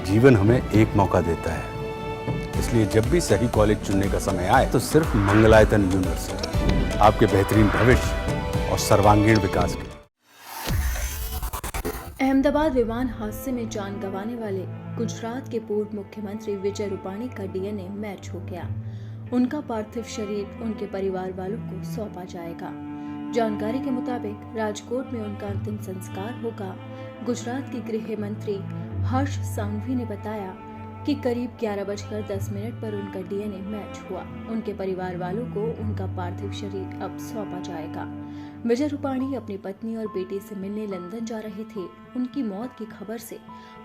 जीवन हमें एक मौका देता है, इसलिए जब भी सही कॉलेज चुनने का समय आए तो सिर्फ मंगलायतन यूनिवर्सिटी आपके बेहतरीन भविष्य और सर्वांगीण विकास के। अहमदाबाद विमान हादसे में जान गंवाने वाले गुजरात के पूर्व मुख्यमंत्री विजय रूपाणी का डीएनए मैच हो गया। उनका पार्थिव शरीर उनके परिवार वालों को सौंपा जाएगा। जानकारी के मुताबिक राजकोट में उनका अंतिम संस्कार होगा। गुजरात के गृह मंत्री हर्ष सांघवी ने बताया कि करीब 11:10 पर उनका डीएनए मैच हुआ। उनके परिवार वालों को उनका पार्थिव शरीर अब सौंपा जाएगा। विजय रूपाणी अपनी पत्नी और बेटे से मिलने लंदन जा रहे थे। उनकी मौत की खबर से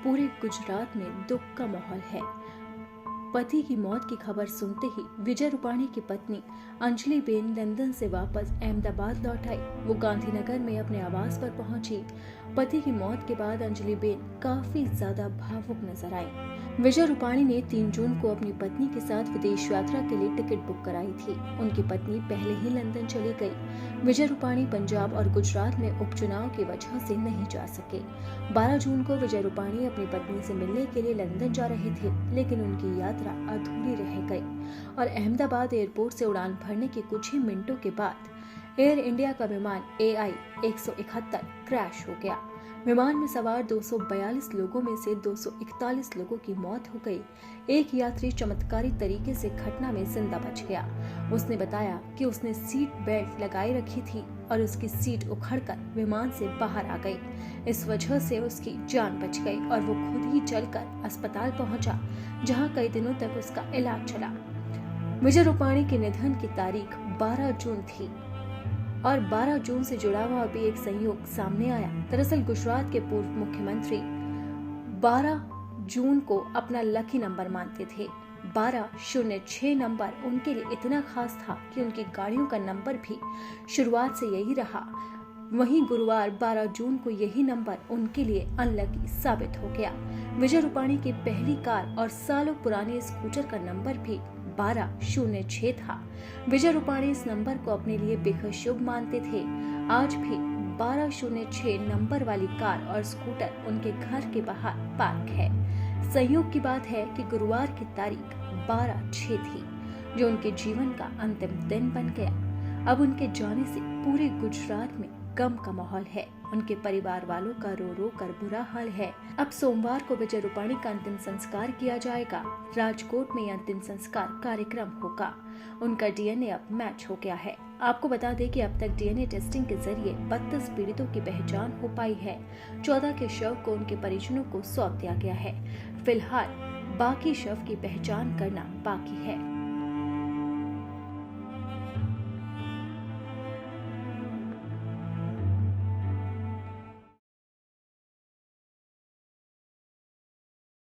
पूरे गुजरात में दुख का माहौल है। पति की मौत की खबर सुनते ही विजय रूपाणी की पत्नी अंजलि बेन लंदन से वापस अहमदाबाद लौट आई। वो गांधीनगर में अपने आवास पर पहुंची। पति की मौत के बाद अंजलि बेन काफी ज्यादा भावुक नजर आई। विजय रूपाणी ने 3 जून को अपनी पत्नी के साथ विदेश यात्रा के लिए टिकट बुक कराई थी। उनकी पत्नी पहले ही लंदन चली गई। विजय रूपाणी पंजाब और गुजरात में उपचुनाव की वजह से नहीं जा सके। 12 जून को विजय रूपाणी अपनी पत्नी से मिलने के लिए लंदन जा रहे थे, लेकिन उनकी यात्रा अधूरी रह गई और अहमदाबाद एयरपोर्ट से उड़ान भरने के कुछ ही मिनटों के बाद एयर इंडिया का विमान AI 171 क्रैश हो गया। विमान में सवार 242 लोगों में से 241 लोगों की मौत हो गई। एक यात्री चमत्कारी तरीके से घटना में जिंदा बच गया। उसने बताया कि उसने सीट बेल्ट लगाई रखी थी और उसकी सीट उखड़कर विमान से बाहर आ गई। इस वजह से उसकी जान बच गई और वो खुद ही चलकर अस्पताल पहुंचा, जहां कई दिनों तक उसका इलाज चला। विजय रूपाणी के निधन की तारीख 12 जून थी और 12 जून से जुड़ा हुआ भी एक संयोग सामने आया। दरअसल गुजरात के पूर्व मुख्यमंत्री 12 जून को अपना लकी नंबर मानते थे। 1206 नंबर उनके लिए इतना खास था कि उनकी गाड़ियों का नंबर भी शुरुआत से यही रहा। वहीं गुरुवार 12 जून को यही नंबर उनके लिए अनलकी साबित हो गया। विजय रूपाणी की पहली कार और सालों पुराने स्कूटर का नंबर भी 1206 था। विजय रूपाणी इस नंबर को अपने लिए बेहद शुभ मानते थे। आज भी 1206 नंबर वाली कार और स्कूटर उनके घर के बाहर पार्क है। संयोग की बात है कि गुरुवार की तारीख 12/6 थी, जो उनके जीवन का अंतिम दिन बन गया। अब उनके जाने से पूरे गुजरात में गम का माहौल है। उनके परिवार वालों का रो रो कर बुरा हाल है। अब सोमवार को विजय रूपाणी का अंतिम संस्कार किया जाएगा। राजकोट में अंतिम संस्कार कार्यक्रम होगा। उनका डीएनए अब मैच हो गया है। आपको बता दें कि अब तक डीएनए टेस्टिंग के जरिए 32 पीड़ितों की पहचान हो पाई है। 14 के शव को उनके परिजनों को सौंप दिया गया है। फिलहाल बाकी शव की पहचान करना बाकी है।